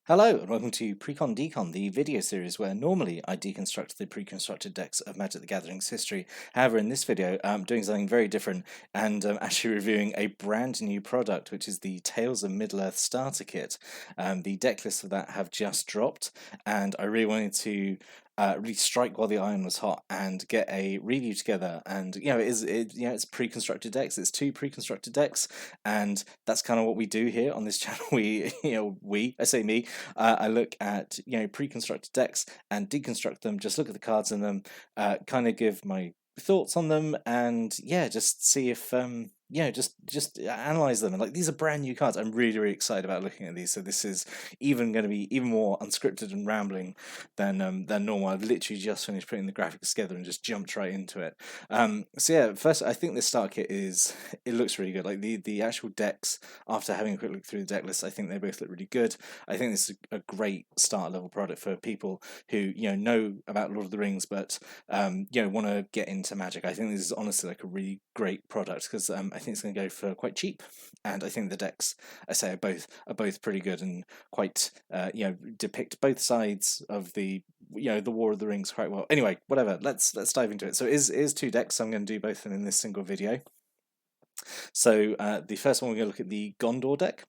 Hello and welcome to Precon Decon, the video series where normally I deconstruct the pre-constructed decks of Magic the Gathering's history. However, in this video, I'm doing something very different and I'm actually reviewing a brand new product, which is the Tales of Middle-earth starter kit. The deck lists of that have just dropped, and I really wanted to really strike while the iron was hot and get a review together. And it's pre-constructed decks. It's two pre-constructed decks, and that's kind of what we do here on this channel. I say me. I look at pre-constructed decks and deconstruct them. Just look at the cards in them, kind of give my thoughts on them, and yeah, just see if just analyze them. And like, these are brand new cards. I'm really excited about looking at these. So this is even going to be even more unscripted and rambling than normal. I've literally just finished putting the graphics together and just jumped right into it. So yeah, first I think this start kit it looks really good. Like the actual decks, after having a quick look through the deck list, I think they both look really good. I think this is a great start level product for people who know about Lord of the Rings, but want to get into Magic. I think this is honestly like a really great product because I think it's going to go for quite cheap, and I think the decks I say are both pretty good and quite depict both sides of the War of the Rings quite well. Anyway, whatever. Let's dive into it. So it is two decks. So I'm going to do both of them in this single video. So the first one, we're going to look at the Gondor deck,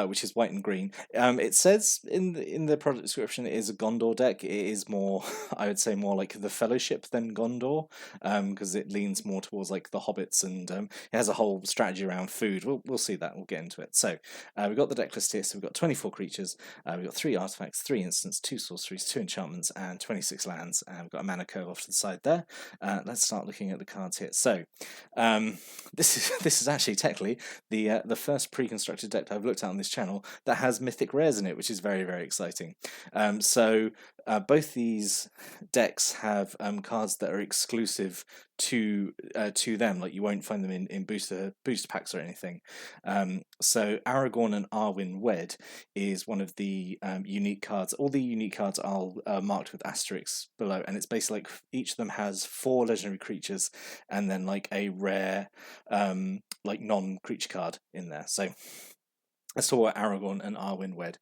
which is white and green. It says in the product description it is a Gondor deck. It is more, I would say, more like the Fellowship than Gondor, because it leans more towards like the Hobbits, and it has a whole strategy around food. We'll see that. We'll get into it. So we've got the deck list here. So we've got 24 creatures. We've got 3 artifacts, 3 instants, 2 sorceries, 2 enchantments, and 26 lands. And we've got a mana curve off to the side there. Let's start looking at the cards here. So this is actually technically the first pre-constructed deck I've looked at on this channel that has mythic rares in it, which is very exciting. So both these decks have cards that are exclusive to them. Like, you won't find them in booster packs or anything. So Aragorn and Arwen Wed is one of the unique cards. All the unique cards are marked with asterisks below, and it's basically like each of them has 4 legendary creatures and then like a rare like non-creature card in there. So I saw Aragorn and Arwen Wed.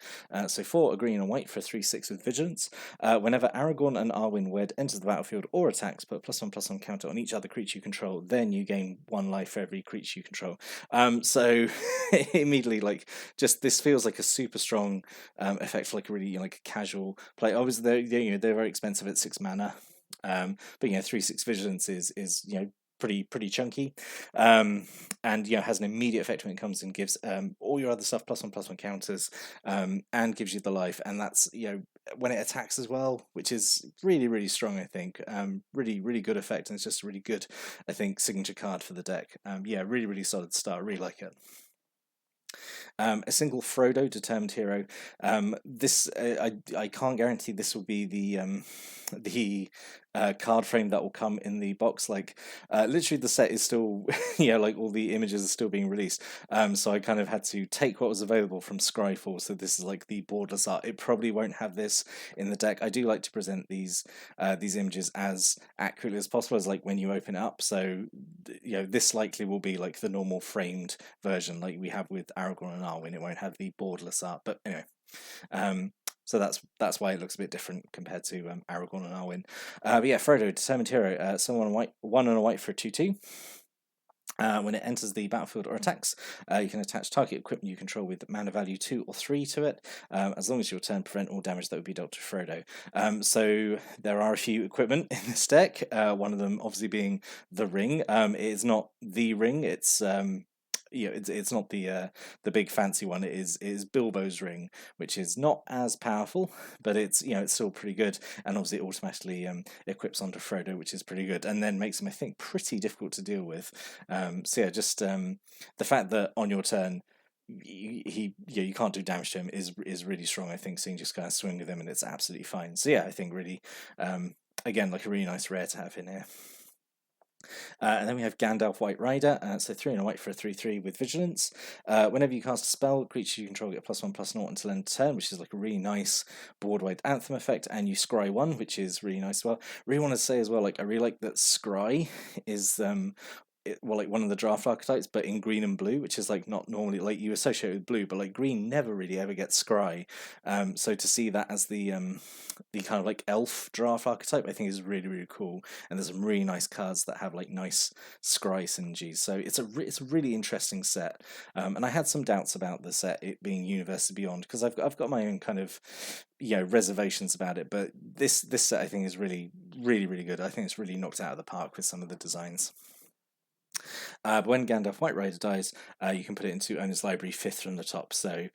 So 4 a green and white for a 3/6 with Vigilance. Whenever Aragorn and Arwen Wed enters the battlefield or attacks, put +1/+1 counter on each other creature you control. Then you gain 1 life for every creature you control. So immediately, like, just this feels like a super strong effect for like a really like a casual play. Obviously, they're very expensive at 6 mana. But 3/6 Vigilance is pretty chunky, and has an immediate effect when it comes and gives all your other stuff +1/+1 counters, and gives you the life, and that's when it attacks as well, which is really strong. I think really good effect, and it's just a really good, I think, signature card for the deck. Really solid start. Really like it. A single Frodo, Determined Hero. This I can't guarantee this will be the card frame that will come in the box. Like, literally the set is still like all the images are still being released. So I kind of had to take what was available from Scryfall. So this is like the borderless art. It probably won't have this in the deck. I do like to present these images as accurately as possible, as like when you open it up. So this likely will be like the normal framed version like we have with Aragorn and Arwen. It won't have the borderless art, but anyway. So that's why it looks a bit different compared to Aragorn and Arwen. But yeah, Frodo, Determined Hero, someone white, 1 and a white for a 2/2. When it enters the battlefield or attacks, you can attach target equipment you control with mana value 2 or 3 to it, as long as your turn prevent all damage that would be dealt to Frodo. So there are a few equipment in this deck, one of them obviously being the ring. It is not the ring, it's it's not the big fancy one. It is Bilbo's ring, which is not as powerful, but it's it's still pretty good, and obviously it automatically equips onto Frodo, which is pretty good, and then makes him, I think, pretty difficult to deal with. So yeah, just the fact that on your turn you can't do damage to him is really strong. I think, so you can just kind of swing with him and it's absolutely fine. So yeah, I think really again, like a really nice rare to have in here. And then we have Gandalf White Rider, so 3 and a white for a 3/3 with Vigilance. Whenever you cast a spell, creature you control get +1/+0 until end of turn, which is like a really nice board-wide Anthem effect, and you scry 1, which is really nice as well. Really want to say as well, like, I really like that scry is well, like one of the draft archetypes, but in green and blue, which is like not normally like you associate with blue, but like green never really ever gets scry. So to see that as the kind of like elf draft archetype, I think is really really cool. And there's some really nice cards that have like nice scry synergies. So it's a really interesting set. And I had some doubts about the set it being Universes Beyond, because I've got my own kind of reservations about it. But this set I think is really good. I think it's really knocked out of the park with some of the designs. But when Gandalf White Rider dies, you can put it into owner's library 5th from the top. So,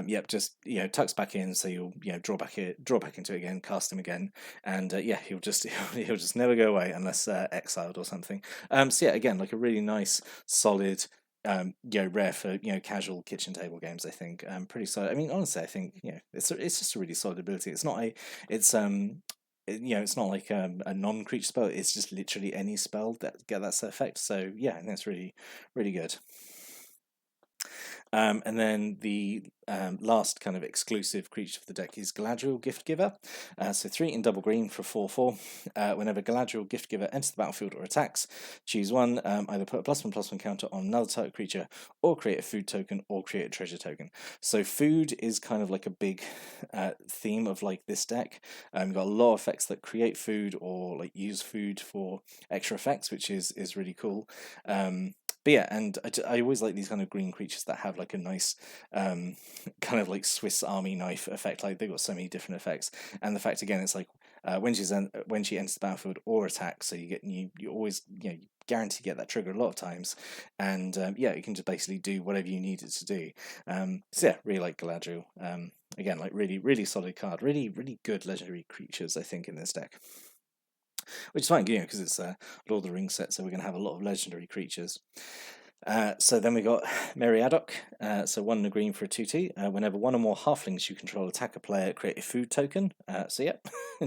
yep, just tucks back in. So you'll draw back into it again, cast him again, and yeah, he'll just he'll just never go away unless exiled or something. So yeah, again, like a really nice, solid. Rare for casual kitchen table games. I think pretty solid. I mean, honestly, I think it's just a really solid ability. It's not it's not like a non-creature spell. It's just literally any spell that get that set effect. So yeah, I think it's really good. And then the last kind of exclusive creature for the deck is Galadriel Giftgiver. So 3 in double green for 4/4. Whenever Galadriel Giftgiver enters the battlefield or attacks, choose one, either put a +1/+1 counter on another type creature, or create a food token, or create a treasure token. So food is kind of like a big theme of like this deck. You've got a lot of effects that create food or like use food for extra effects, which is really cool. But yeah, and I always like these kind of green creatures that have like a nice kind of like Swiss Army knife effect. Like they've got so many different effects, and the fact again, it's like when she enters the battlefield or attacks, so you always guarantee to get that trigger a lot of times, and yeah, you can just basically do whatever you need it to do. So yeah, really like Galadriel. Again, like really solid card, really good legendary creatures I think in this deck. Which is fine, because it's a Lord of the Rings set, so we're going to have a lot of legendary creatures. So then we got Meriadoc, so 1 and a green for a 2/2. Whenever one or more halflings you control attack a player, create a food token. So yeah,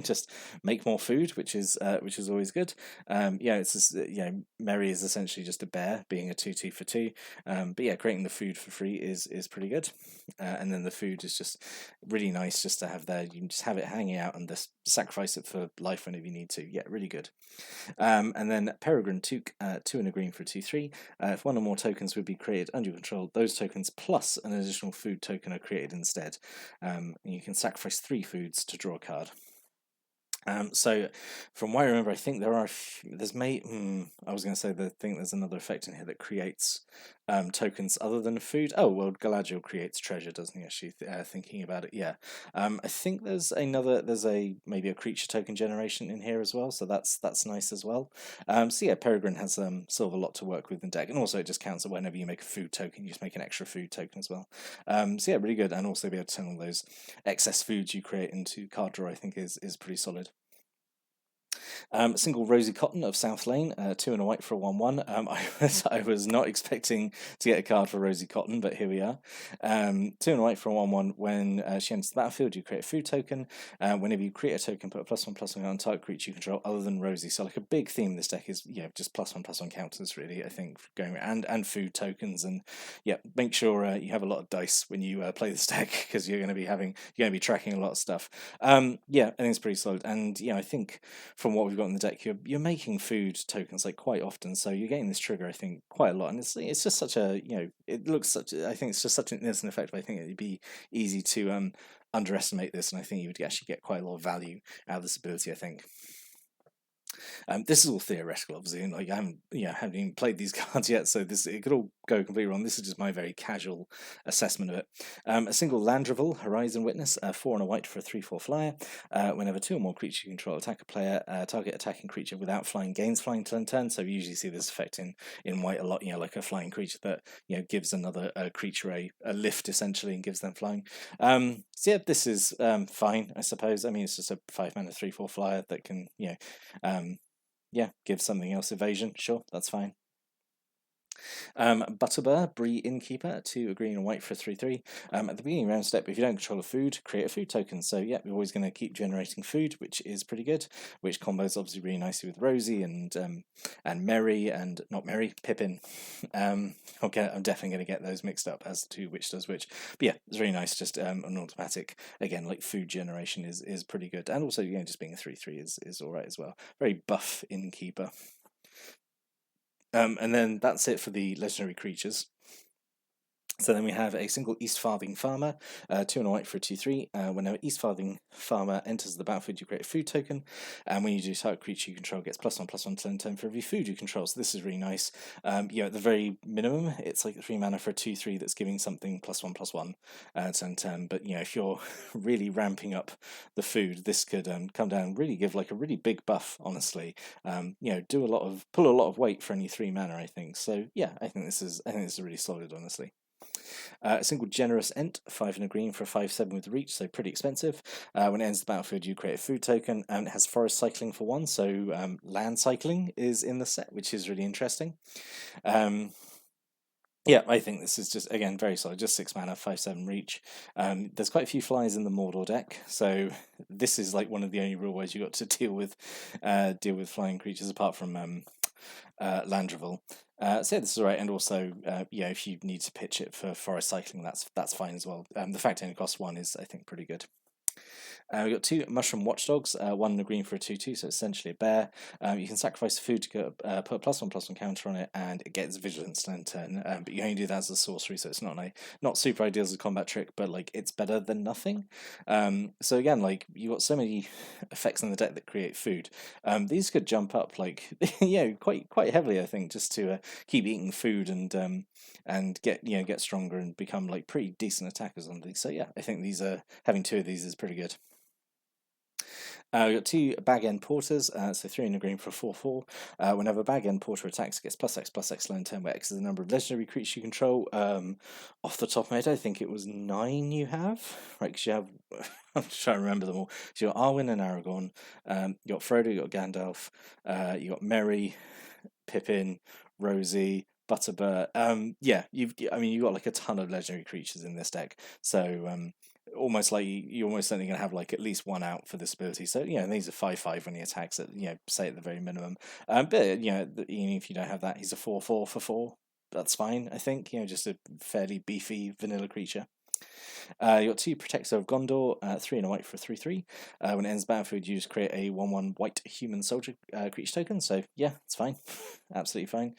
just make more food, which is always good. It's just, Meri is essentially just a bear being a 2/2 for 2. But yeah, creating the food for free is pretty good. And then the food is just really nice just to have there. You can just have it hanging out and just sacrifice it for life whenever you need to. Yeah, really good. And then Peregrine Took, 2 and a green for a 2/3. If one or more tokens would be created under your control, those tokens plus an additional food token are created instead. And you can sacrifice 3 foods to draw a card. So from what I remember, I think I was going to say there's another effect in here that creates tokens other than food. Oh well, Galadriel creates treasure, doesn't he? Actually, thinking about it, yeah. I think there's maybe a creature token generation in here as well, so that's nice as well. So yeah, Peregrine has sort of a lot to work with in deck, and also it just counts that whenever you make a food token, you just make an extra food token as well. So yeah, really good, and also be able to turn all those excess foods you create into card draw. I think is pretty solid. Single Rosy Cotton of South Lane, 2 and a white for a 1/1. I was not expecting to get a card for Rosy Cotton, but here we are. 2 and a white for a 1/1. When she enters the battlefield, you create a food token. Whenever you create a token, put a +1/+1 on target creature you control other than Rosy. So like a big theme in this deck is just +1/+1 counters really. I think going and food tokens, and yeah, make sure you have a lot of dice when you play this deck, because you're going to be tracking a lot of stuff. Yeah, I think it's pretty solid, and I think from what we've got in the deck, you're making food tokens like quite often, so you're getting this trigger I think quite a lot, and it's just such a it looks such I think it's just such an innocent effect, but I think it'd be easy to underestimate this, and I think you would actually get quite a lot of value out of this ability, I think. This is all theoretical, obviously, and like I haven't even played these cards yet, so it could all go completely wrong. This is just my very casual assessment of it. A single Landrevel, Horizon Witness, 4 and a white for a 3/4 flyer. Whenever 2 or more creatures you control attack a player, target attacking creature without flying gains flying turn. So we usually see this effect in white a lot. Like a flying creature that gives another creature a lift essentially and gives them flying. So yeah, this is fine, I suppose. I mean, it's just a 5-mana 3/4 flyer that can give something else evasion. Sure, that's fine. Butterbur, Bree Innkeeper, 2 a green and white for a 3/3. At the beginning round step, if you don't control a food, create a food token. So yeah, we're always going to keep generating food, which is pretty good. Which combos obviously really nicely with Rosie and Meri, and not Meri, Pippin. Okay, I'm definitely going to get those mixed up as to which does which. But yeah, it's really nice. Just an automatic again, like food generation is pretty good, and also just being a 3/3 is all right as well. Very buff Innkeeper. And then that's it for the legendary creatures. So then we have a single East Farthing Farmer, 2 and a white for a 2/3. Whenever East Farthing Farmer enters the battlefield, you create a food token, and when you do, target creature you control gets +1/+1 turn for every food you control. So this is really nice. At the very minimum, it's like 3 mana for a 2/3 that's giving something +1/+1 turn. But if you're really ramping up the food, this could come down and really give like a really big buff. Honestly, pull a lot of weight for only 3 mana. I think so. Yeah, I think this is really solid. Honestly. A single generous Ent, 5 and a green for a 5/7 with reach, so pretty expensive. When it ends the battlefield, you create a food token, and it has forest cycling for 1, so land cycling is in the set, which is really interesting. Yeah, I think this is just, again, very solid, just 6 mana, 5/7 reach. There's quite a few flyers in the Mordor deck, so this is like one of the only real ways you got to deal with flying creatures apart from Landrevel. So yeah, this is all right, and also, if you need to pitch it for forest cycling, that's fine as well. The fact it only costs 1 is, I think, pretty good. We've got 2 Mushroom Watchdogs, 1 and a green for a 2/2, so essentially a bear. You can sacrifice food to put a +1/+1 counter on it, and it gets Vigilance turn. But you only do that as a sorcery, so it's not super ideal as a combat trick, but like it's better than nothing. So again, like you got so many effects in the deck that create food. These could jump up like quite heavily, I think, just to keep eating food and get stronger and become like pretty decent attackers on these. So yeah, I think having 2 of these is pretty good. We've got 2 Bag End Porters, so 3 and a green for a 4/4. Whenever Bag End Porter attacks, it gets +X/+X land turn, where X is the number of legendary creatures you control. Off the top of my head, I think it was 9 you have. Right, because you have. I'm just trying to remember them all. So you got Arwen and Aragorn, you got Frodo, you got Gandalf, you got Merry, Pippin, Rosie, Butterbur. You've got like a ton of legendary creatures in this deck. So almost like you're almost certainly going to have like at least 1 out for this ability. So these are 5/5 when he attacks at say at the very minimum. But even if you don't have that, he's a 4/4 for 4. That's fine, I think. Just a fairly beefy vanilla creature. You got 2 Protector of Gondor, 3 and a white for a 3/3. When it ends the battlefield, you just create a 1/1 white human soldier creature token. So yeah, it's fine, absolutely fine.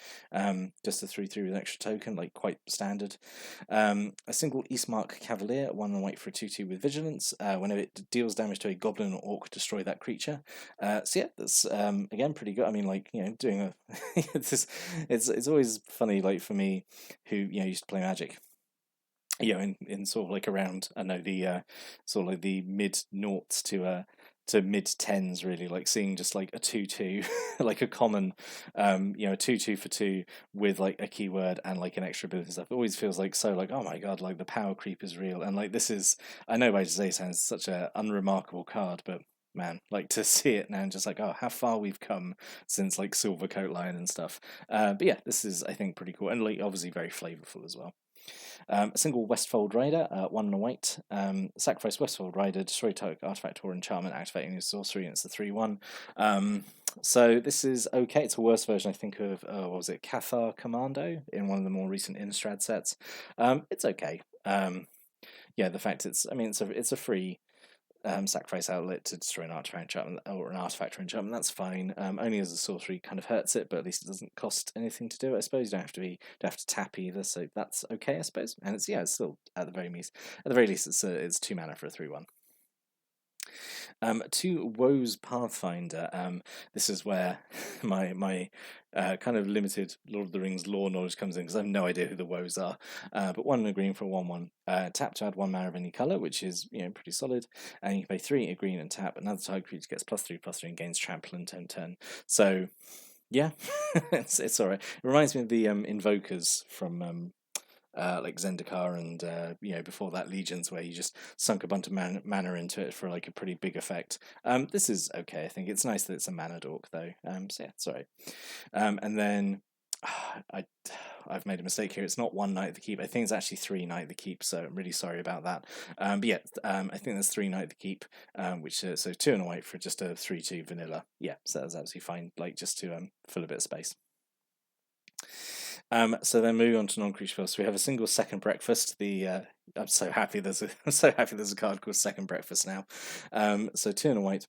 Just a 3/3 with an extra token, like quite standard. A single Eastmark Cavalier, 1 and white for a 2/2 with vigilance. Whenever it deals damage to a goblin or orc, destroy that creature. So yeah, that's again pretty good. I mean, like doing a it's always funny, like for me, who used to play Magic. In sort of like around, I know the sort of like the mid noughts to mid tens, really, like seeing just like a 2/2, like a common, a 2/2 for 2 with like a keyword and like an extra ability stuff. It always feels like so like, oh my god, like the power creep is real, and like this is, I know by today's standards such a unremarkable card, but man, like to see it now and just like, oh, how far we've come since like Silver Coat Line and stuff. But yeah, this is, I think, pretty cool, and like obviously very flavorful as well. A single Westfold Rider, 1 and a white. Sacrifice Westfold Rider, destroy target artifact or enchantment, activating your sorcery, and it's a 3/1. So this is okay. It's a worse version, I think, of what was it, Cathar Commando in one of the more recent Innistrad sets. It's okay. The fact it's a free sacrifice outlet to destroy an artifact or an artifact or enchantment. That's fine. Only as a sorcery kind of hurts it, but at least it doesn't cost anything to do it. I suppose you don't have to tap either, so that's okay, I suppose. And it's still at the very least it's 2 mana for a 3/1. 2 Woes Pathfinder. This is where my kind of limited Lord of the Rings lore knowledge comes in, because I have no idea who the Woes are. But 1 and a green for a 1/1. Tap to add 1 mana of any colour, which is pretty solid. And you can pay 3 a green and tap. Another target creature gets +3/+3 and gains trample and turn. So yeah, it's alright. It reminds me of the Invokers from like Zendikar and before that Legions, where you just sunk a bunch of mana into it for like a pretty big effect. This is okay. I think it's nice that it's a mana dork though. So yeah, it's alright. And then I've made a mistake here. It's not 1 Night of the Keep. I think it's actually 3 Night of the Keep. So I'm really sorry about that. But yeah, I think there's 3 Night of the Keep, which so 2 and a white for just a 3/2 vanilla. Yeah, so that's absolutely fine. Like just to fill a bit of space. So then moving on to non-creature spells, so we have a single second breakfast. I'm so happy I'm so happy there's a card called Second Breakfast now. So 2 and a white.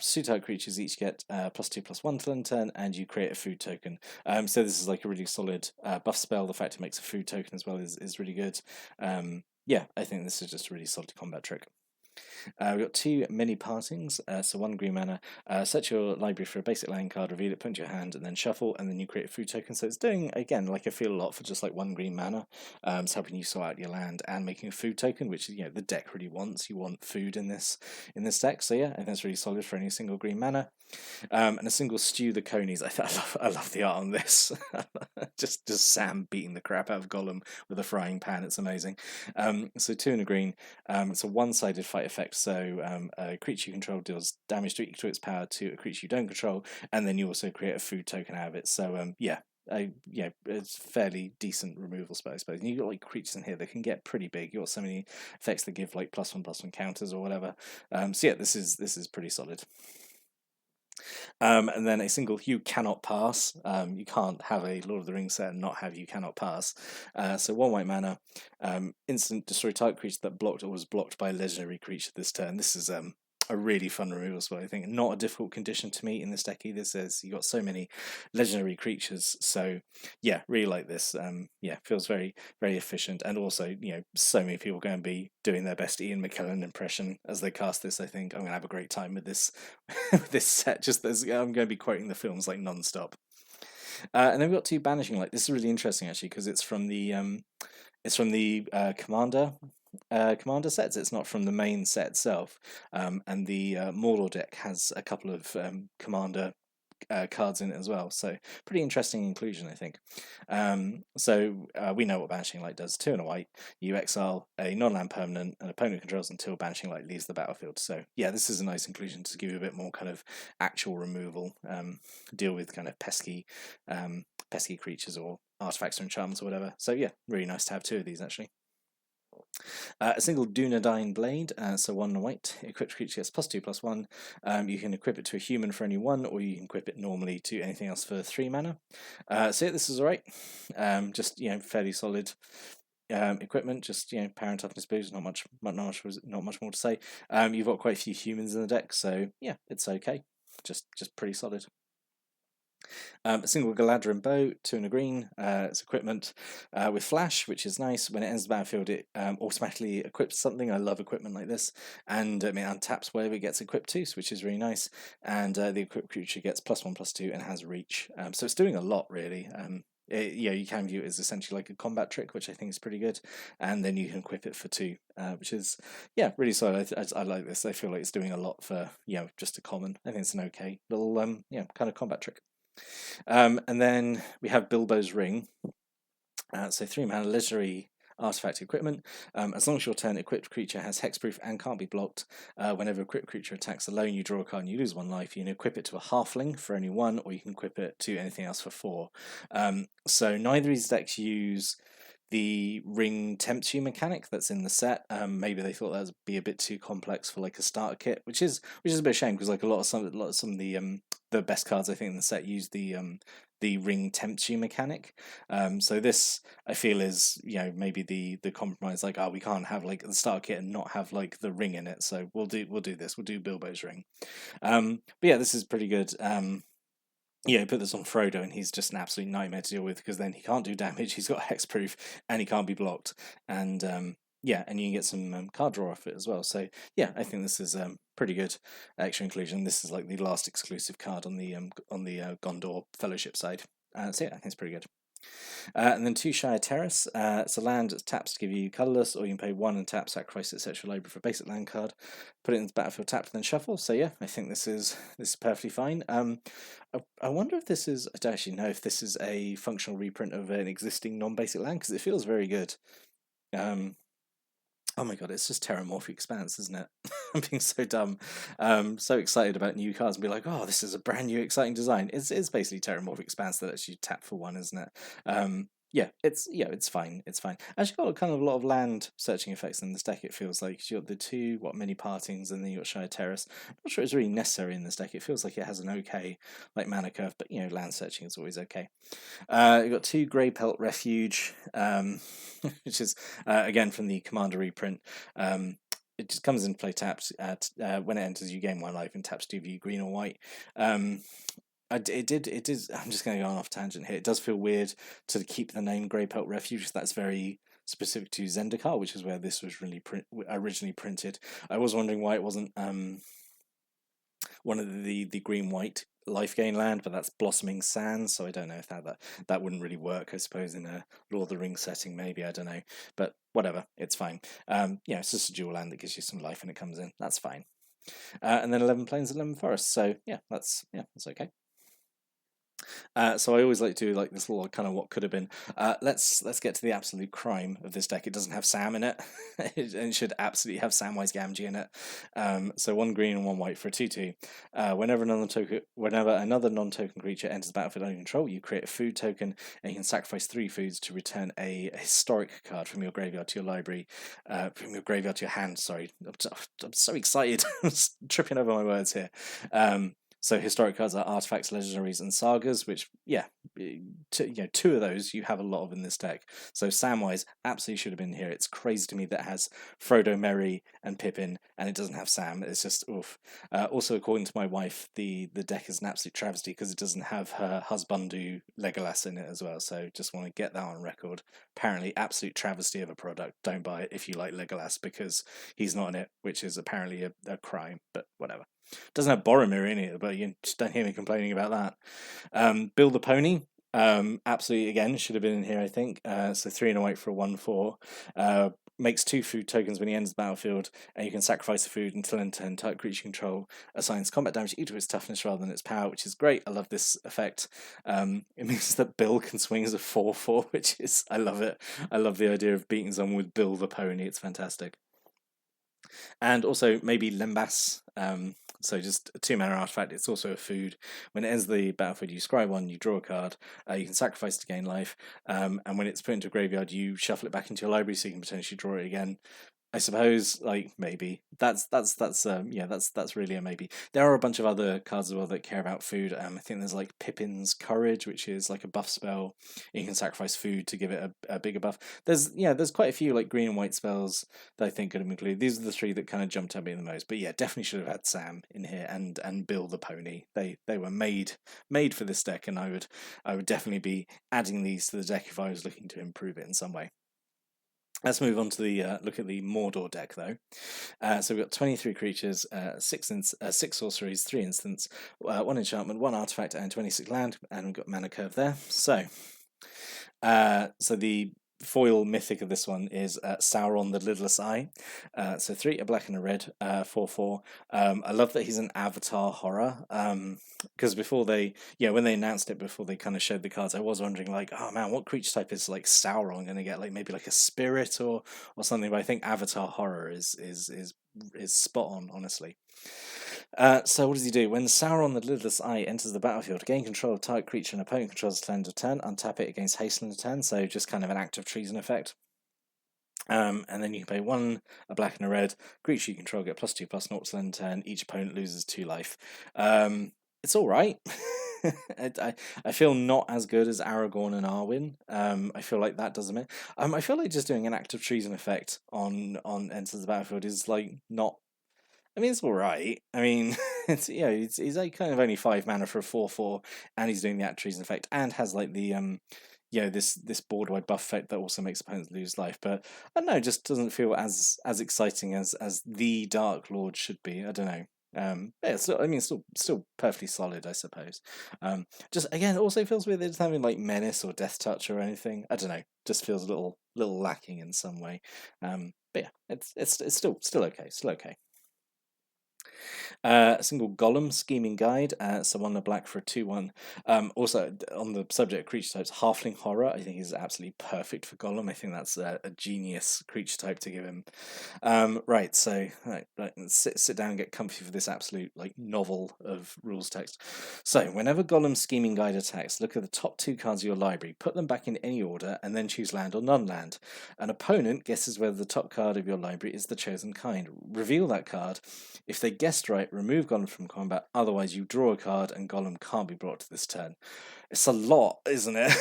Two type creatures each get +2/+1 till end turn, and you create a food token. So this is like a really solid buff spell. The fact it makes a food token as well is really good. Yeah, I think this is just a really solid combat trick. We've got 2 mini partings, so 1 green mana. Search your library for a basic land card, reveal it, put into your hand, and then shuffle, and then you create a food token. So it's doing, again, like I feel a lot for just like 1 green mana. It's helping you sort out your land and making a food token, which the deck really wants. You want food in this deck. So yeah, I think that's really solid for any single green mana. And a single Stew the Conies. I love the art on this. just Sam beating the crap out of Gollum with a frying pan. It's amazing. So 2 and a green. It's a one-sided fight effect. So a creature you control deals damage to equal to its power to a creature you don't control, and then you also create a food token out of it. So yeah. It's fairly decent removal spell, I suppose. And you've got like creatures in here that can get pretty big. You've got so many effects that give like +1/+1 counters or whatever. So yeah, this is pretty solid. And then a single You Cannot Pass. You can't have a Lord of the Rings set and not have You Cannot Pass. So 1 white mana, instant destroy target creature that blocked or was blocked by a legendary creature this turn. This is a really fun removal spell, I think. Not a difficult condition to meet in this deck either. Says you got so many legendary creatures, so yeah, really like this. Yeah, feels very very efficient, and also so many people are going to be doing their best Ian McKellen impression as they cast this. I think I'm going to have a great time with this this set. Just as I'm going to be quoting the films like non-stop. And then we've got 2 Banishing Light. This is really interesting actually because it's from the commander sets. It's not from the main set itself. And the Mordor deck has a couple of commander cards in it as well. So pretty interesting inclusion, I think. So we know what Banishing Light does. 2 and a white. You exile a non-land permanent an opponent controls until Banishing Light leaves the battlefield. So yeah, this is a nice inclusion to give you a bit more kind of actual removal. Deal with kind of pesky creatures or artifacts or enchantments or whatever. So yeah, really nice to have 2 of these actually. A single Dunedain Blade, so 1 white. Equipped creature gets +2/+1. You can equip it to a human for only 1, or you can equip it normally to anything else for 3 mana. So yeah, this is alright. Just fairly solid equipment. Just power and toughness boost. Not much more to say. You've got quite a few humans in the deck, so yeah, it's okay. Just pretty solid. A single Galadrin bow, 2 and a green. It's equipment with flash, which is nice. When it enters the battlefield, it automatically equips something. I love equipment like this, and it untaps wherever it gets equipped to, which is really nice. And the equipped creature gets +1/+2 and has reach. So it's doing a lot really. You can view it as essentially like a combat trick, which I think is pretty good, and then you can equip it for 2, which is really solid. I like this. I feel like it's doing a lot for just a common. I think it's an okay little kind of combat trick. And then we have Bilbo's Ring. So 3 mana legendary artifact equipment. As long as your turn equipped creature has hexproof and can't be blocked, whenever equipped creature attacks alone, you draw a card and you lose 1 life. You can equip it to a halfling for only 1, or you can equip it to anything else for 4. So neither of these decks use the ring tempts you mechanic that's in the set. Maybe they thought that would be a bit too complex for like a starter kit, which is a bit of a shame because like a lot of some of the best cards I think in the set use the ring tempts you mechanic. So this I feel is maybe the compromise, like we can't have like the starter kit and not have like the ring in it, so we'll do this. We'll do Bilbo's Ring. But yeah, this is pretty good. Put this on Frodo and he's just an absolute nightmare to deal with because then he can't do damage, he's got hexproof, and he can't be blocked. And and you can get some card draw off it as well. So yeah, I think this is pretty good extra inclusion. This is like the last exclusive card on the Gondor Fellowship side. So yeah, I think it's pretty good. And then 2 Shire Terrace. It's a land that taps to give you colourless, or you can pay 1 and tap, sacrifice it, search your library for a basic land card, put it into the battlefield, tap, and then shuffle. So yeah, I think this is perfectly fine. I wonder if this is. I don't actually know if this is a functional reprint of an existing non-basic land because it feels very good. Oh my god, it's just Terramorphic Expanse, isn't it? I'm being so dumb. So excited about new cards and be like, oh, this is a brand new exciting design. It's basically Terramorphic Expanse that lets you tap for 1, isn't it? it's fine. It's fine. Actually, got a kind of a lot of land searching effects in this deck. It feels like you got the two mini partings, and then you got Shire Terrace. I'm not sure it's really necessary in this deck. It feels like it has an okay like mana curve, but land searching is always okay. You've got two Grey Pelt Refuge, which is again from the Commander reprint. It just comes into play tapped at when it enters you gain 1 life and taps 2 green or white. It is. I'm just going to go on off tangent here. It does feel weird to keep the name Grey Pelt Refuge. That's very specific to Zendikar, which is where this was really originally printed. I was wondering why it wasn't one of the green white life gain land, but that's Blossoming Sands. So I don't know if that wouldn't really work. I suppose in a Lord of the Rings setting, maybe, I don't know, but whatever, it's fine. It's just a dual land that gives you some life when it comes in. That's fine. And then 11 plains, 11 forests. So that's okay. So I always like to do like this little kind of what could have been. Let's get to the absolute crime of this deck. It doesn't have Sam in it, and it should absolutely have Samwise Gamgee in it. So 1 green and 1 white for a 2/2. Whenever another non-token creature enters the battlefield under control, you create a food token, and you can sacrifice 3 foods to return a historic card from your graveyard to your library, from your graveyard to your hand. Sorry, I'm so excited. I'm tripping over my words here. So historic cards are artifacts, legendaries, and sagas, which two of those you have a lot of in this deck. So Samwise absolutely should have been here. It's crazy to me that it has Frodo, Merry, and Pippin, and it doesn't have Sam. It's just oof. Also, according to my wife, the deck is an absolute travesty because it doesn't have her husbandu Legolas in it as well. So just want to get that on record. Apparently, absolute travesty of a product. Don't buy it if you like Legolas because he's not in it, which is apparently a crime. But whatever. Doesn't have Boromir in it, but you just don't hear me complaining about that. Bill the Pony, absolutely again should have been in here, I think. So 3 and a white for a 1/4. Makes 2 food tokens when he enters the battlefield, and you can sacrifice the food until end turn. Target creature control assigns combat damage equal to its toughness rather than its power, which is great. I love this effect. It means that Bill can swing as a 4/4, which is I love it. I love the idea of beating someone with Bill the Pony. It's fantastic. And also maybe Lembas. So just a 2-mana artifact. It's also a food. When it ends the battlefield, you scry 1, you draw a card. You can sacrifice to gain life. And when it's put into a graveyard, you shuffle it back into your library so you can potentially draw it again. I suppose, like maybe that's really a maybe. There are a bunch of other cards as well that care about food. I think there's like Pippin's Courage, which is like a buff spell. You can sacrifice food to give it a bigger buff. There's quite a few like green and white spells that I think could have included. These are the 3 that kind of jumped at me the most. But yeah, definitely should have had Sam in here and Bill the Pony. They were made for this deck, and I would definitely be adding these to the deck if I was looking to improve it in some way. Let's move on to the look at the Mordor deck, though. So we've got 23 creatures, 6 sorceries, 3 instants, 1 enchantment, 1 artifact, and 26 land, and we've got mana curve there. So the foil mythic of this one is Sauron the Lidless Eye. So 3, a black and a red, 4/4. I love that he's an avatar horror. Because when they announced it, before they kind of showed the cards, I was wondering like, oh man, what creature type is like Sauron going to get? Like maybe like a spirit or something. But I think avatar horror is spot on, honestly. So what does he do? When Sauron the Lidless Eye enters the battlefield, gain control of target creature and opponent controls at the end of turn, untap it against haste end of turn, so just kind of an act of treason effect. And then you can pay 1, a black and a red. Creature you control get +2/+0 till end of turn. Each opponent loses 2 life. It's all right. I feel not as good as Aragorn and Arwen. I feel like that doesn't mean. I feel like just doing an act of treason effect on enters the battlefield is like not. I mean, it's all right. I mean, he's like kind of only 5 mana for a 4/4, and he's doing the act of treason effect, and has like the this board wide buff effect that also makes opponents lose life. But I don't know, it just doesn't feel as exciting as the Dark Lord should be. I don't know. Still perfectly solid, I suppose. Just again, it also feels weird that it's having like menace or death touch or anything. I don't know. Just feels a little lacking in some way. But yeah, it's still okay. Still okay. A single Golem scheming guide, so 1 a black for a 2/1. Also, on the subject of creature types, Halfling Horror I think is absolutely perfect for Golem. I think that's a genius creature type to give him. Right, so right, sit down and get comfy for this absolute like novel of rules text. So, whenever Golem scheming guide attacks, look at the top 2 cards of your library, put them back in any order, and then choose land or non-land. An opponent guesses whether the top card of your library is the chosen kind. Reveal that card. If they guessed right, remove Golem from combat. Otherwise, you draw a card and Golem can't be brought to this turn. It's a lot, isn't it?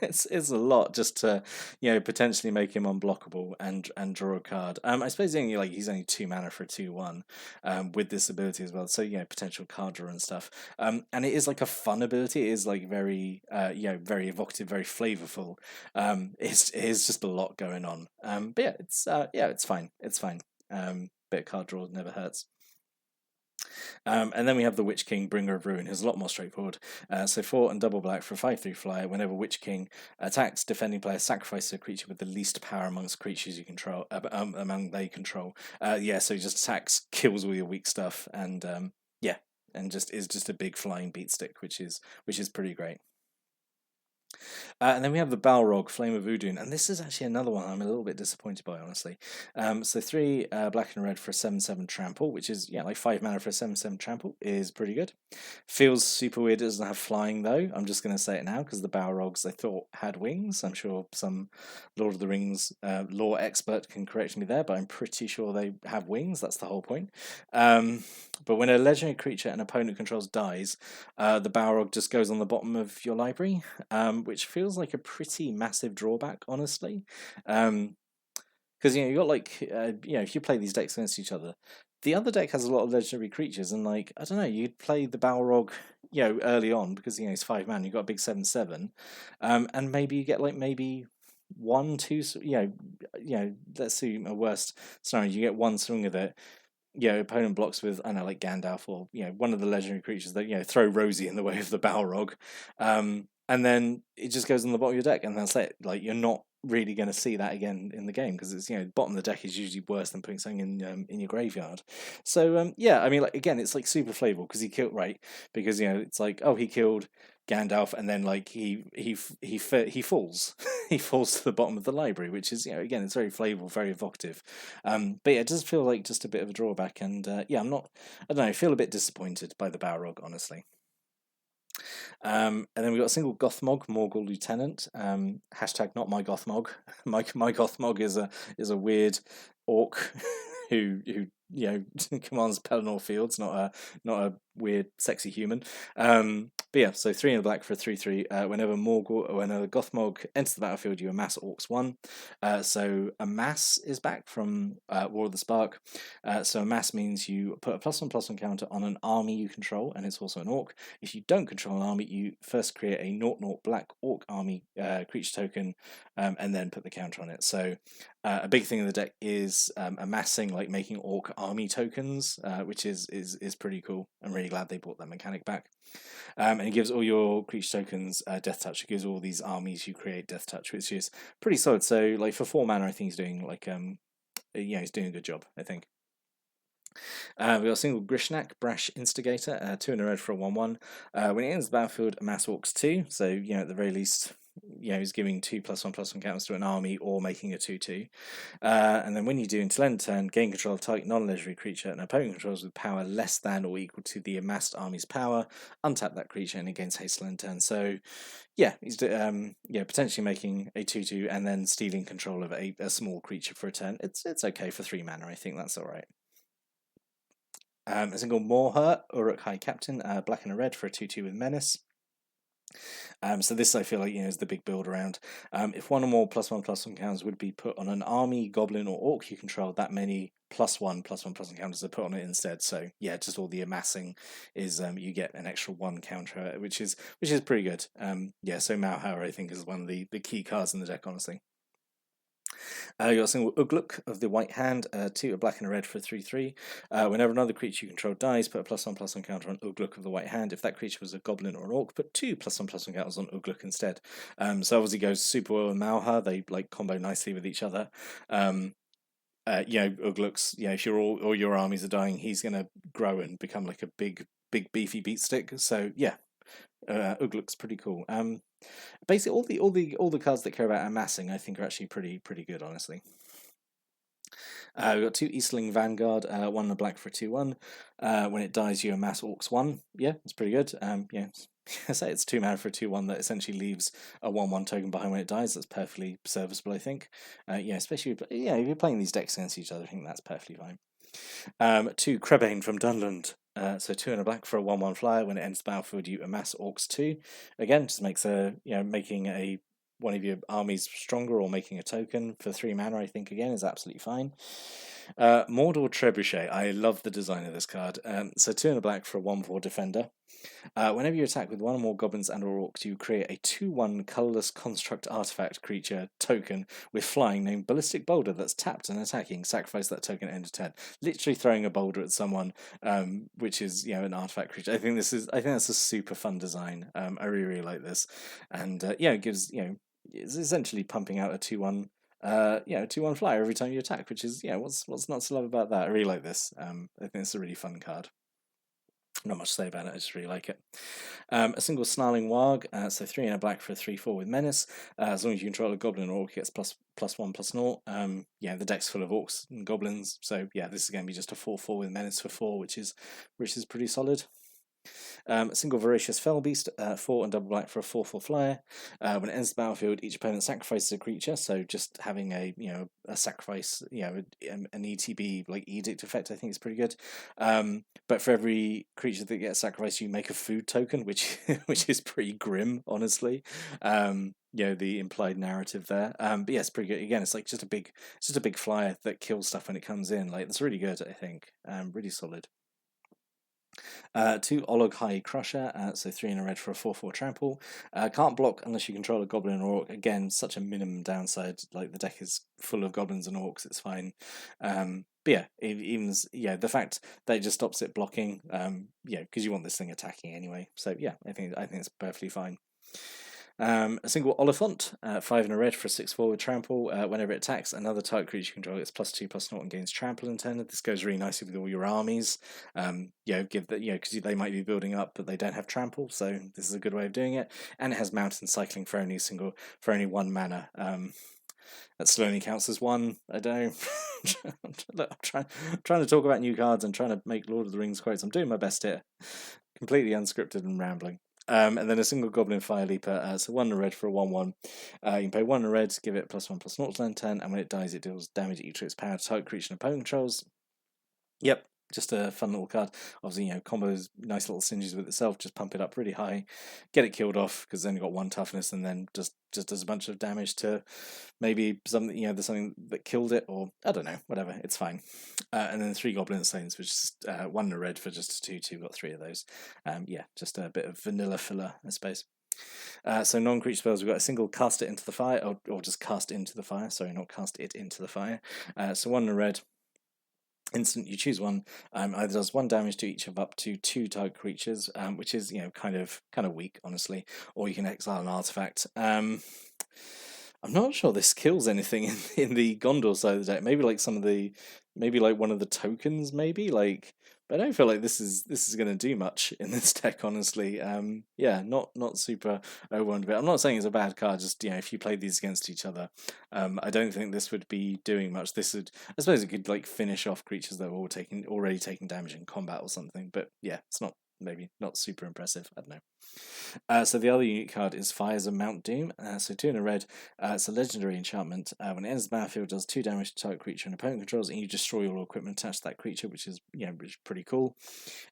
it's a lot just to potentially make him unblockable and draw a card. I suppose he's only 2 mana for a 2/1 with this ability as well. So potential card draw and stuff. And it is like a fun ability. It is like very very evocative, very flavorful. It is just a lot going on. But it's fine. It's fine. Bit of card draw never hurts. And then we have the Witch King, Bringer of Ruin, who's a lot more straightforward. So 4 and double black for a 5/3 flyer. Whenever Witch King attacks, defending player sacrifices a creature with the least power amongst creatures you control. Among they control. So he just attacks, kills all your weak stuff, and and is just a big flying beat stick, which is pretty great. And then we have the Balrog, Flame of Udun, and this is actually another one I'm a little bit disappointed by, honestly. So 3 black and red for a 7/7 trample, which is like 5 mana for a 7/7 trample, is pretty good. Feels super weird. It doesn't have flying though. I'm just going to say it now because the Balrogs I thought had wings. I'm sure some Lord of the Rings lore expert can correct me there, but I'm pretty sure they have wings. That's the whole point. But when a legendary creature an opponent controls dies, the Balrog just goes on the bottom of your library, which feels like a pretty massive drawback, honestly. Because you got if you play these decks against each other, the other deck has a lot of legendary creatures, and I don't know, you'd play the Balrog early on because it's 5 mana, you've got a big 7/7, and maybe you get maybe 1, 2, let's see a worst scenario, you get 1 swing of it. Opponent blocks with, I don't know, like Gandalf or one of the legendary creatures that throw Rosie in the way of the Balrog, and then it just goes on the bottom of your deck, and that's it. Like you're not really going to see that again in the game because it's bottom of the deck is usually worse than putting something in your graveyard. So I mean, again, it's like super flavorful because he killed because it's like, oh, he killed Gandalf, and then he falls he falls to the bottom of the library, which is again, it's very flavorful, very evocative. But it does feel like just a bit of a drawback, and I don't know, I feel a bit disappointed by the Balrog, honestly. And then we've got a single Gothmog, Morgul Lieutenant. Hashtag not my Gothmog. my Gothmog is a weird orc who commands Pelennor Fields, not a weird sexy human. But yeah, so 3 in the black for a 3/3. Whenever Gothmog enters the battlefield, you amass Orcs 1. So amass is back from War of the Spark. So amass means you put a +1/+1 counter on an army you control, and it's also an orc. If you don't control an army, you first create a 0/0 black orc army creature token, and then put the counter on it. So a big thing in the deck is amassing, like making orc army tokens, which is pretty cool. I'm really glad they brought that mechanic back. And it gives all your creature tokens death touch. It gives all these armies you create death touch, which is pretty solid. So like for 4 mana, I think he's doing he's doing a good job, I think. We've got a single Grishnak, Brash Instigator, 2 in a red for a 1/1. When it enters the battlefield, amass Orcs 2. So at the very least, he's giving 2 +1/+1 counters to an army or making a 2/2. And then when you do until end turn, gain control of target non-legendary creature and opponent controls with power less than or equal to the amassed army's power. Untap that creature and it gains haste till end turn. So he's potentially making a 2/2 and then stealing control of a small creature for a turn. It's okay for 3 mana. I think that's all right. A single Morhurt, Uruk High Captain, black and a red for a 2/2 with Menace. So this I feel like is the big build around. If 1 or more +1/+1 counters would be put on an army, goblin, or orc you control, that many +1/+1 counters are put on it instead. So just all the amassing is you get an extra 1 counter, which is pretty good. So Malhauer I think is one of the key cards in the deck, honestly. You got a single Ugluk of the White Hand, 2 a black and a red for a 3/3. Whenever another creature you control dies, put a +1/+1 counter on Ugluk of the White Hand. If that creature was a goblin or an orc, put 2 +1/+1 counters on Ugluk instead. So obviously goes super well with Malha. They combo nicely with each other. Ugluk's, if all your armies are dying, he's going to grow and become like a big beefy beatstick. So yeah, Ugluk's pretty cool. Basically all the cards that care about amassing, I think, are actually pretty good, honestly. We've got 2 Eastling Vanguard, 1 and a black for a 2/1. When it dies, you amass Orcs 1. Yeah, it's pretty good. Yeah, I say it's 2 mana for a 2/1 that essentially leaves a 1/1 token behind when it dies. That's perfectly serviceable, I think. Especially if you're playing these decks against each other, I think that's perfectly fine. 2 Krebane from Dunland. So 2 and a black for a 1/1 flyer. When it enters the battlefield, you amass Orcs 2. Again, just makes making one of your armies stronger or making a token for 3 mana, I think, again, is absolutely fine. Mordor Trebuchet. I love the design of this card. So 2 and a black for a 1/4 defender. Whenever you attack with 1 or more goblins and or orcs, you create a 2/1 colorless construct artifact creature token with flying named Ballistic Boulder that's tapped and attacking. Sacrifice that token at end of turn. Literally throwing a boulder at someone, which is an artifact creature. I think that's a super fun design. I really like this, and it gives it's essentially pumping out a 2/1. 2/1 flyer every time you attack, which is what's not to love about that. I really like this. I think it's a really fun card. Not much to say about it, I just really like it. A single Snarling Warg, so 3 and a black for a 3/4 with Menace. As long as you control a goblin or orc, it gets +1/+0. The deck's full of orcs and goblins, so yeah, this is going to be just a 4/4 with Menace for 4, which is pretty solid. A single Voracious Fellbeast, 4 and double black for a 4/4 flyer. When it enters the battlefield, each opponent sacrifices a creature. So just having a sacrifice, an ETB like Edict effect, I think is pretty good. But for every creature that gets sacrificed, you make a food token, which which is pretty grim, honestly. The implied narrative there. But yeah, it's pretty good. Again, it's like just a big flyer that kills stuff when it comes in. Like, that's really good, I think. Really solid. 2 Olog Crusher, so 3 and a red for a 4/4 trample. Can't block unless you control a goblin or orc. Again, such a minimum downside. Like, the deck is full of goblins and orcs, it's fine. But yeah, the fact that it just stops it blocking, because you want this thing attacking anyway. So yeah, I think it's perfectly fine. A single Oliphant, 5 and a red for a 6/4 with trample. Whenever it attacks another target creature you control, it's +2/+0 and gains trample in turn. This goes really nicely with all your armies. Give that because they might be building up, but they don't have trample, so this is a good way of doing it. And it has mountain cycling for only 1 mana. That still only counts as 1. I don't know. I'm trying to talk about new cards and trying to make Lord of the Rings quotes. I'm doing my best here. Completely unscripted and rambling. And then a single Goblin Fire Leaper, so 1 and a red for a 1/1. You can pay 1 and a red, give it +1/+0 to end turn, and when it dies, it deals damage equal to its power to target creature and opponent controls. Yep, just a fun little card. Obviously, combos, nice little synergies with itself. Just pump it up really high, get it killed off because then you got 1 toughness, and then just does a bunch of damage to maybe something. There's something that killed it, or I don't know, whatever. It's fine. And then 3 Goblin Slains, which is 1 and a red for just a 2/2. Got 3 of those. Just a bit of vanilla filler, I suppose. So non-creature spells, we've got a single Cast It into the Fire, or just Cast Into the Fire. Sorry, not Cast It into the Fire. So 1 and a red. Instant, you choose one. Either does 1 damage to each of up to 2 target creatures, which is kind of weak, honestly. Or you can exile an artifact. I'm not sure this kills anything in the Gondor side of the deck. Maybe like one of the tokens, maybe like. But I don't feel like this is going to do much in this deck, honestly. Not super overwhelmed with it. I'm not saying it's a bad card. Just if you played these against each other, I don't think this would be doing much. I suppose it could like finish off creatures that were already taking damage in combat or something. But yeah, it's maybe not super impressive. I don't know. So the other unique card is Fires of Mount Doom. So 2 and a red. It's a legendary enchantment. When it enters the battlefield, it does 2 damage to target creature and opponent controls, and you destroy all equipment attached to that creature, which is pretty cool.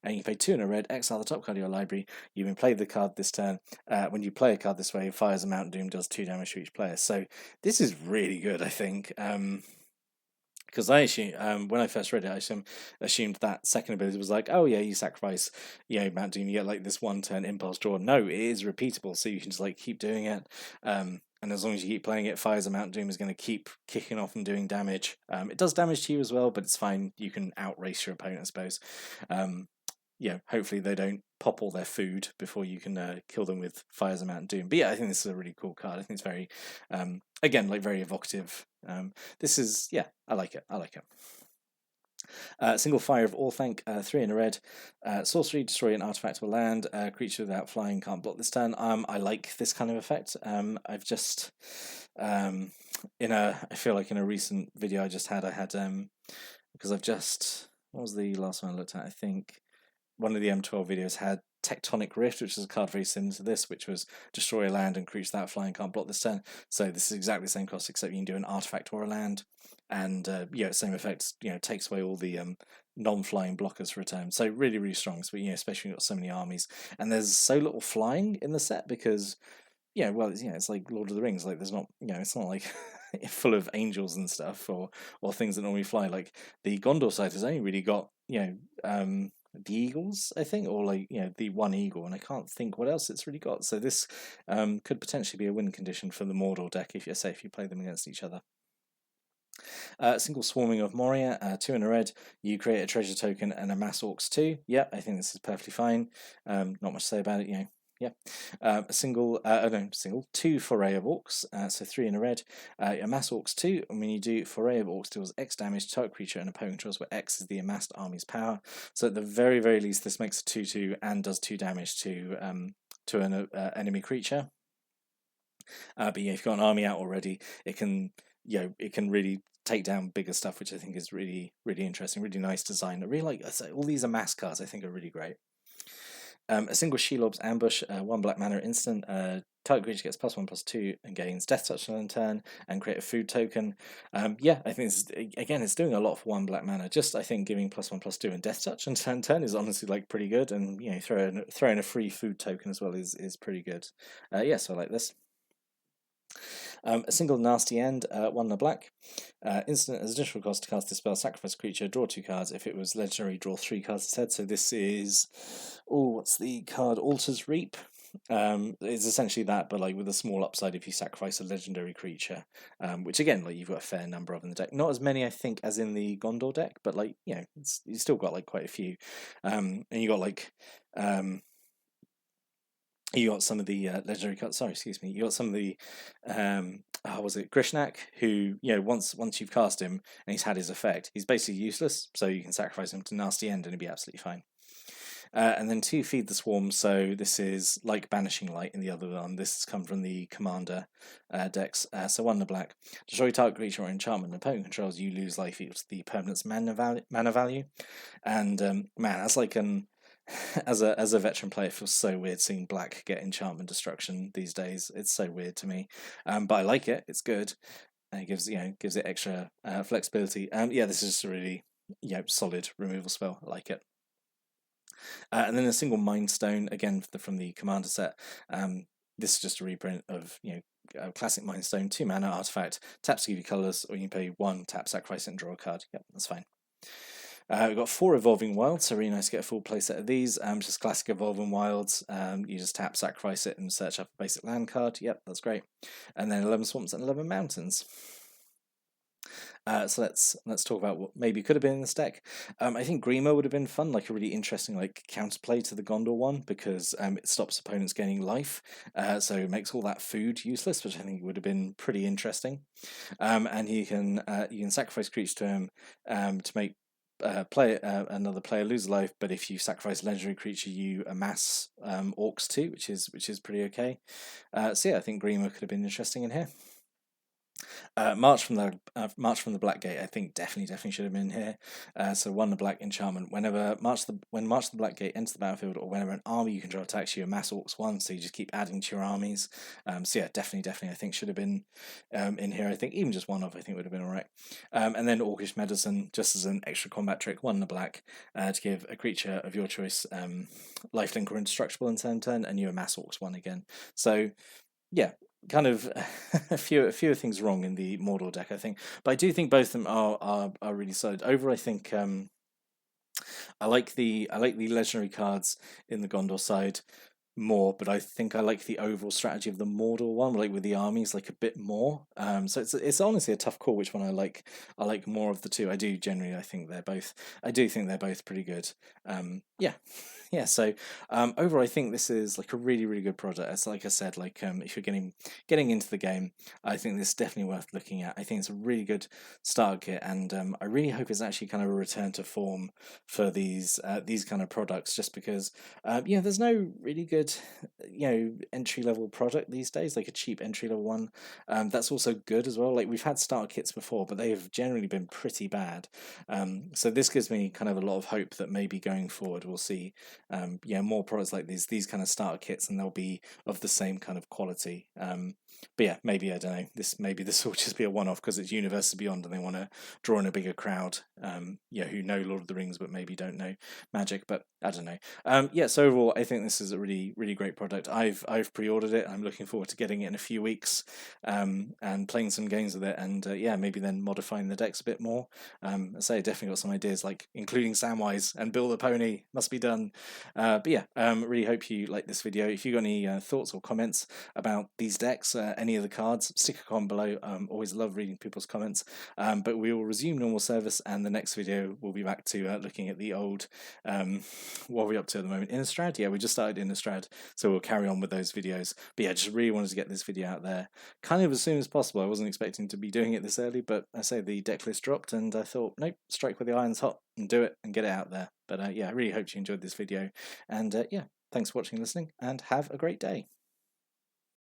And you pay 2 and a red. Exile the top card of your library. You can play the card this turn. When you play a card this way, Fires of Mount Doom does 2 damage to each player. So this is really good, I think. Because I assume, when I first read it, I assumed that second ability was like, oh yeah, you sacrifice, Mount Doom, you get like this 1 turn impulse draw. No, it is repeatable, so you can just like keep doing it. And as long as you keep playing it, Fires of Mount Doom is going to keep kicking off and doing damage. It does damage to you as well, but it's fine. You can outrace your opponent, I suppose. hopefully they don't pop all their food before you can kill them with Fires of Mount Doom. But yeah, I think this is a really cool card. I think it's very, again, like very evocative. This is, yeah, I like it. I like it. Single Fire of Orthanc, 3 in a red. Sorcery, destroy an artifact or land. Creature without flying can't block this turn. I like this kind of effect. I've just, I feel like in a recent video I had, because I've just, what was the last one I looked at? I think one of the M12 videos had Tectonic Rift, which is a card very similar to this, which was destroy a land and creature without flying can't block this turn. So this is exactly the same cost, except you can do an artifact or a land, and same effect. Takes away all the non-flying blockers for a turn. So really, really strong. So especially when you've got so many armies, and there's so little flying in the set because it's like Lord of the Rings. Like there's not, it's not like full of angels and stuff or things that normally fly. Like the Gondor side has only really got the eagles, I think, or like the one eagle, and I can't think what else it's really got. So this could potentially be a win condition for the Mordor deck if you play them against each other. Single Swarming of Moria, 2 in a red. You create a treasure token and amass orcs 2. Yeah, I think this is perfectly fine. Not much to say about it. Yeah. A single, 2 Foray of Orcs, so 3 in a red. Amass Orcs 2, and when you do Foray of Orcs, deals X damage to target creature and opponent controls, where X is the amassed army's power. So at the very, very least, this makes a 2/2 and does 2 damage to an enemy creature. But if you've got an army out already, it can really take down bigger stuff, which I think is really, really interesting, really nice design. I really like all these amass cards. I think are really great. A single Shelob's Ambush, 1 black mana instant. Target creature gets +1/+2 and gains Death Touch on turn, and create a food token. I think it's doing a lot for 1 black mana. Just I think giving +1/+2 and Death Touch on turn is honestly like pretty good, and throwing a free food token as well is pretty good. So I like this. A single Nasty End, 1 in a black. Instant as additional cost to cast this spell, sacrifice creature, draw 2 cards. If it was legendary, draw 3 cards instead. So this is, what's the card? Altar's Reap. It's essentially that, but like with a small upside if you sacrifice a legendary creature, which again, like you've got a fair number of in the deck. Not as many, I think, as in the Gondor deck, but like you've still got like quite a few, and you got like. You got some of the legendary cards. Sorry, excuse me. You got some of the was it Grishnak, who once you've cast him and he's had his effect, he's basically useless. So you can sacrifice him to Nasty End and he'll be absolutely fine. And then 2 Feed the Swarm. So this is like Banishing Light in the other one. This has come from the Commander decks. So 1 in the black. Destroy target creature or enchantment opponent controls. You lose life equal to the permanent's mana value. And man, that's like an as a veteran player, it feels so weird seeing black get enchantment destruction these days. It's so weird to me, but I like it. It's good. It gives it extra flexibility. This is just a really solid removal spell. I like it. And then a single Mind Stone, again from the Commander set. This is just a reprint of classic Mind Stone, 2 mana artifact. Taps to give you colours, or you can pay 1, tap, sacrifice it, and draw a card. Yep, that's fine. We've got 4 Evolving Wilds, so really nice to get a full playset of these. Just classic Evolving Wilds. You just tap, sacrifice it, and search up a basic land card. Yep, that's great. And then 11 Swamps and 11 Mountains. So let's talk about what maybe could have been in this deck. I think Grima would have been fun, like a really interesting like counterplay to the Gondor one, because it stops opponents gaining life, so it makes all that food useless, which I think would have been pretty interesting. And you can sacrifice creatures to him to make another player lose life, but if you sacrifice a legendary creature, you amass orcs too, which is pretty okay. I think Grima could have been interesting in here. March from the Black Gate, I think definitely should have been here. So 1 the black enchantment. When March the Black Gate enters the battlefield, or whenever an army you control attacks you, amass orcs 1. So you just keep adding to your armies. Definitely, I think should have been in here. I think even just 1 of I think would have been alright. And then Orcish Medicine, just as an extra combat trick, 1 in the black, to give a creature of your choice lifelink or indestructible in turn, and you amass orcs 1 again. So yeah. Kind of a few things wrong in the Mordor deck, I think, but I do think both of them are really solid. I think I like the legendary cards in the Gondor side more, but I think I like the overall strategy of the Mordor one, like with the armies, like a bit more. So it's honestly a tough call which one I like. I like more of the two. I do generally. I think they're both. I do think they're both pretty good. Yeah, yeah. So overall, I think this is like a really good product. It's like I said, like if you're getting into the game, I think this is definitely worth looking at. I think it's a really good start kit, and I really hope it's actually kind of a return to form for these kind of products, just because yeah, there's no really good, entry level product these days, like a cheap entry level one. That's also good as well. Like we've had starter kits before, but they have generally been pretty bad. So this gives me kind of a lot of hope that maybe going forward we'll see, more products like these kind of starter kits, and they'll be of the same kind of quality. But yeah, maybe I don't know. This will just be a one-off because it's Universes Beyond, and they want to draw in a bigger crowd. Who know Lord of the Rings but maybe don't know Magic. But I don't know. Yeah, so overall, I think this is a really great product. I've pre-ordered it. I'm looking forward to getting it in a few weeks, and playing some games with it, and yeah, maybe then modifying the decks a bit more. I say I definitely got some ideas, like including Samwise and Bill the Pony must be done. But yeah, really hope you like this video. If you got any thoughts or comments about these decks, any of the cards, stick a comment below. Always love reading people's comments. But we will resume normal service, and the next video we'll be back to looking at the old. What are we up to at the moment? Innistrad? Yeah, we just started Innistrad, so we'll carry on with those videos. But yeah, just really wanted to get this video out there kind of as soon as possible. I wasn't expecting to be doing it this early, but I say the deck list dropped, and I thought, nope, strike with the irons hot and do it and get it out there. But yeah, I really hope you enjoyed this video, and yeah, thanks for watching and listening, and have a great day.